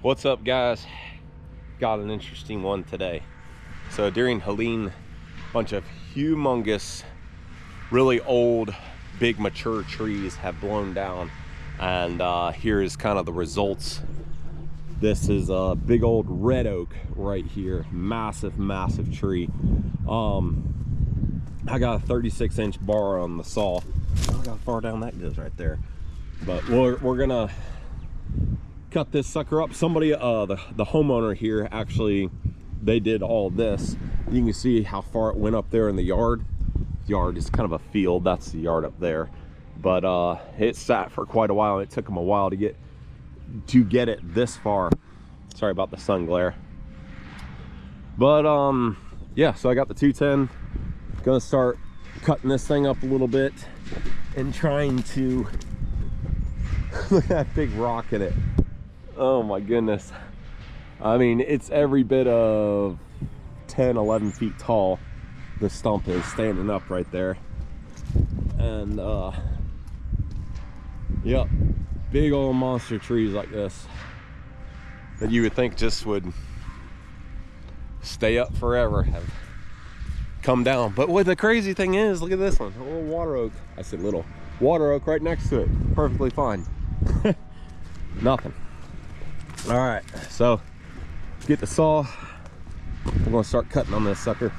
What's up, guys? Got an interesting one today. So during Helene, a bunch of humongous, really old, big mature trees have blown down, and here is kind of the results. This is a big old red oak right here, massive tree. I got a 36-inch bar on the saw. Look how far down that goes right there. But we're gonna cut this sucker up. Somebody, the homeowner here, actually, they did all this. You can see how far it went up there in the yard. Yard is kind of a field. That's the yard up there. But it sat for quite a while. It took them a while to get it this far. Sorry about the sun glare. But yeah, so I got the 210. Gonna start cutting this thing up a little bit and trying to look at that big rock in it. Oh my goodness. I mean, it's every bit of 10-11 feet tall. The stump is standing up right there. And yep, big old monster trees like this that you would think just would stay up forever have come down. But what the crazy thing is, look at this one, a little water oak. I said little water oak right next to it, perfectly fine. Nothing. All right, so get the saw. We're gonna start cutting on this sucker.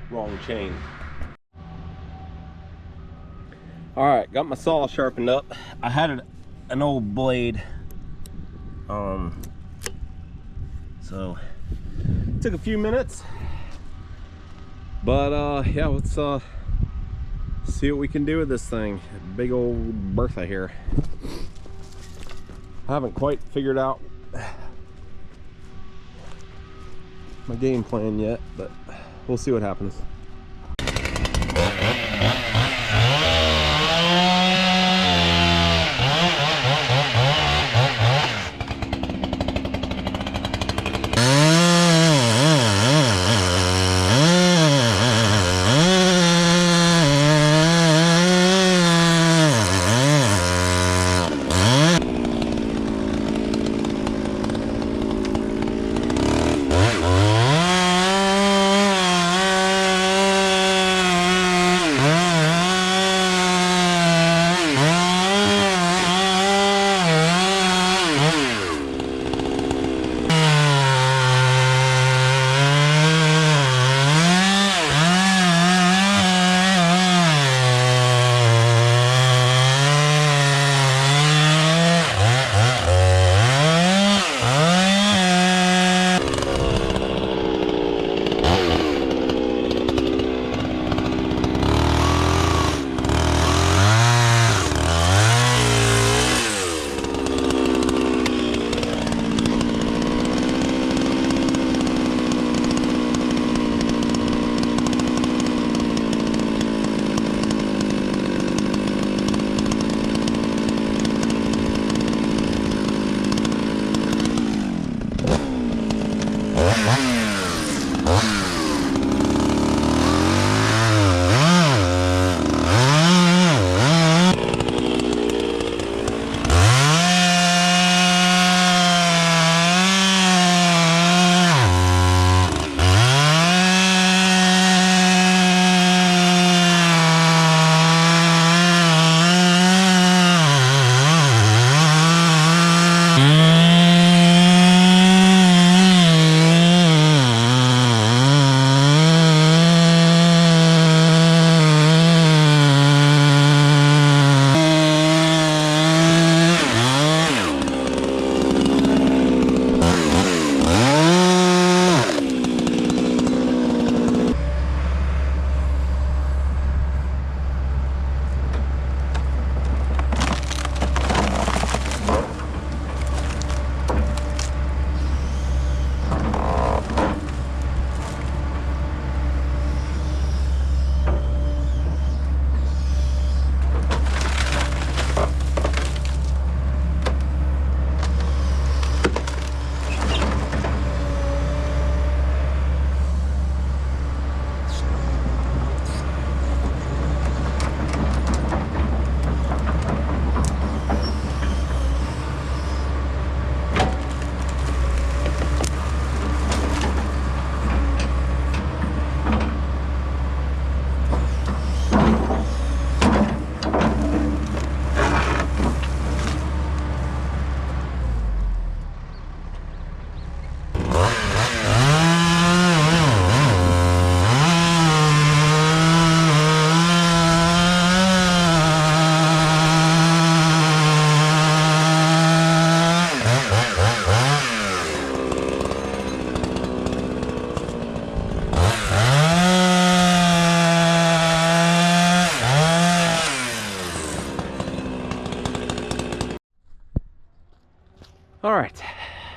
Wrong chain. All right, got my saw sharpened up. I had an old blade, so it took a few minutes, but yeah, let's see what we can do with this thing. Big old Bertha here. I haven't quite figured out my game plan yet, but we'll see what happens.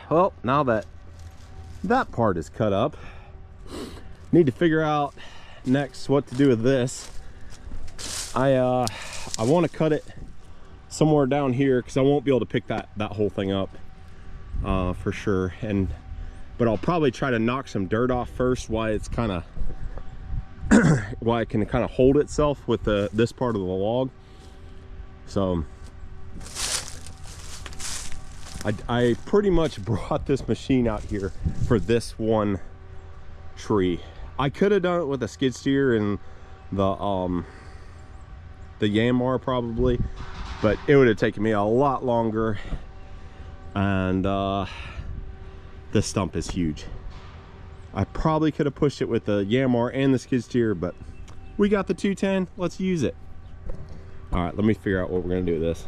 well, now that that part is cut up, need to figure out next what to do with this. I want to cut it somewhere down here because I won't be able to pick that whole thing up for sure. But I'll probably try to knock some dirt off first while it's kind of while it can kind of hold itself with this part of the log. So I pretty much brought this machine out here for this one tree. I could have done it with a skid steer and the Yanmar probably, but it would have taken me a lot longer, and this stump is huge. I probably could have pushed it with the Yanmar and the skid steer, but we got the 210, let's use it. All right, let me figure out what we're gonna do with this.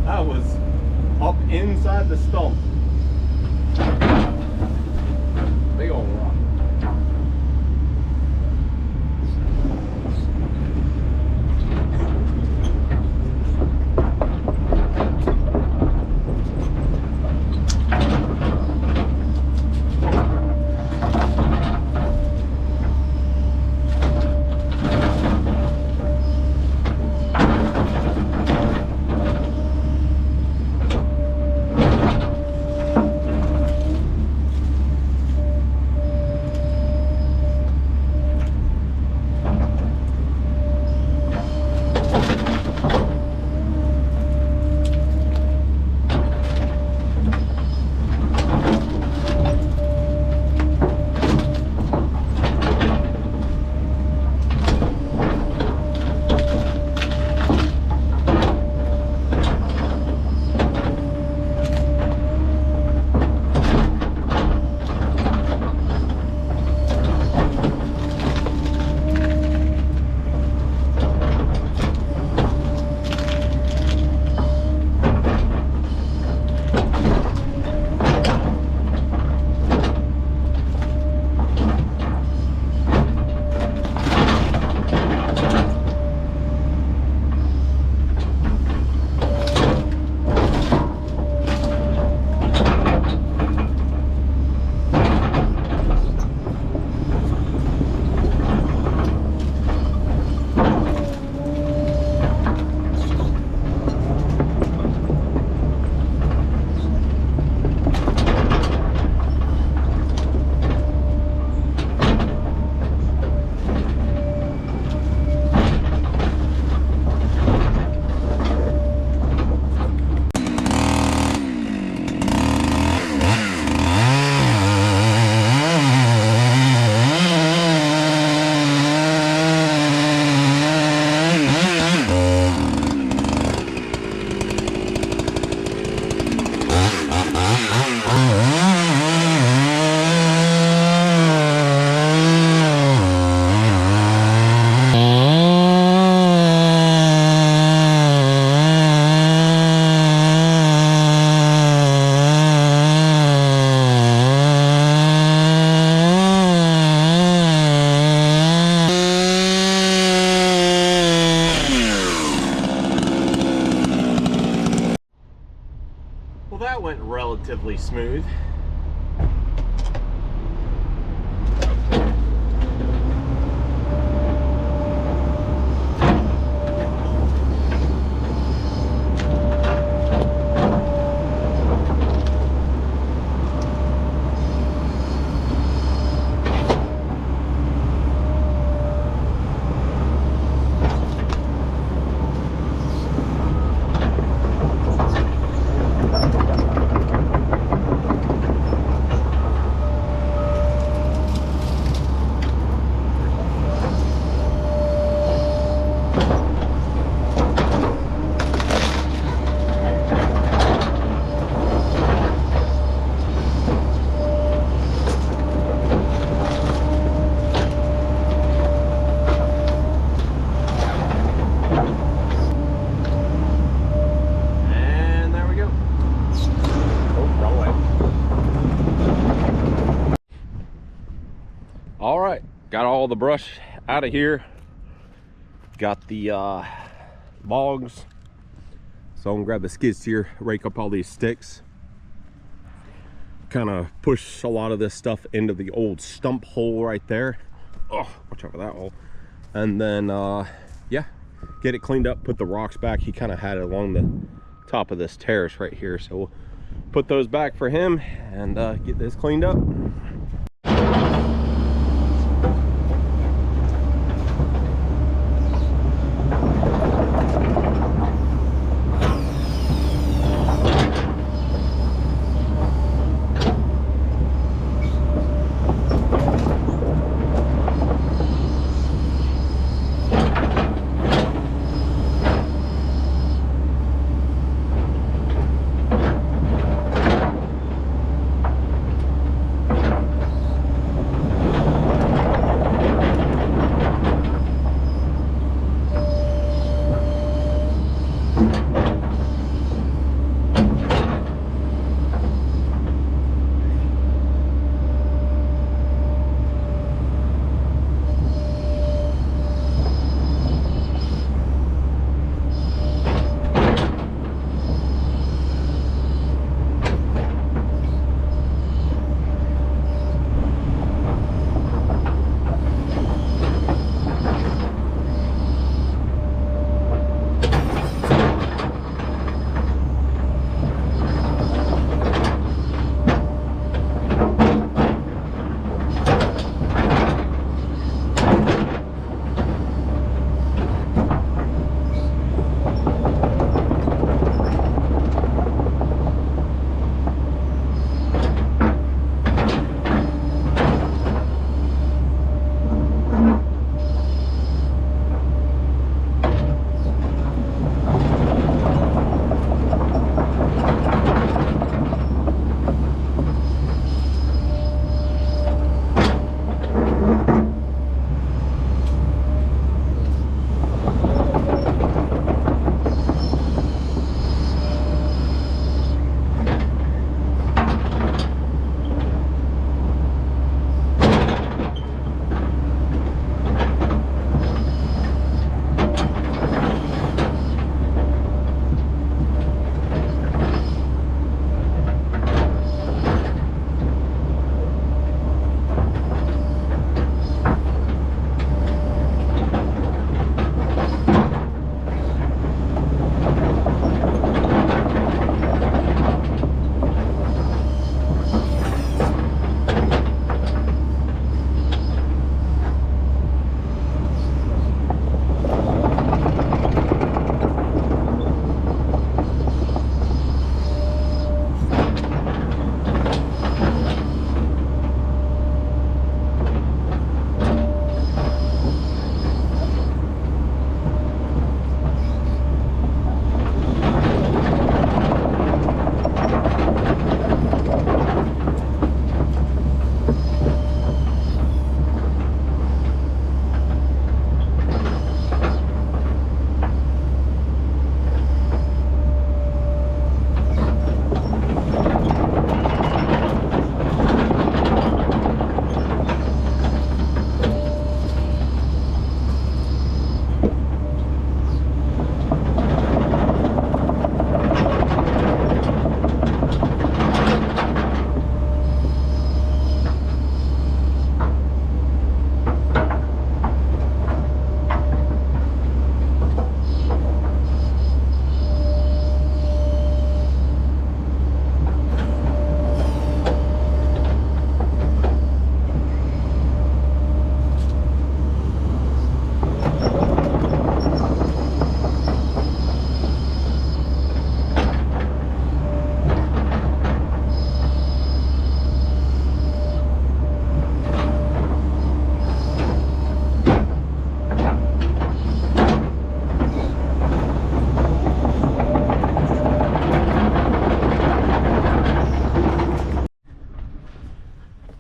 That was up inside the stump. Big old rock. Well, that went relatively smooth. all the brush out of here. Got the logs, so I'm gonna grab the skid steer, rake up all these sticks, kind of push a lot of this stuff into the old stump hole right there. Oh, watch out for that hole. And then yeah, get it cleaned up, put the rocks back. He kind of had it along the top of this terrace right here, so we'll put those back for him and get this cleaned up.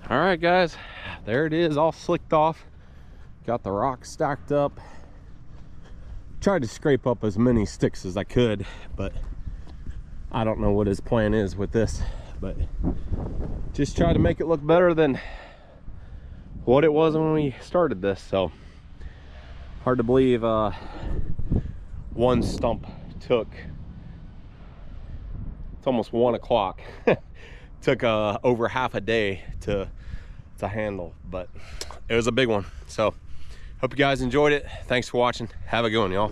All right, guys, there it is, all slicked off. Got the rocks stacked up. Tried to scrape up as many sticks as I could, but I don't know what his plan is with this, but just try to make it look better than what it was when we started this. So hard to believe one stump took, it's almost 1 o'clock. Took over half a day to handle, but it was a big one. So hope you guys enjoyed it. Thanks for watching. Have a good one, y'all.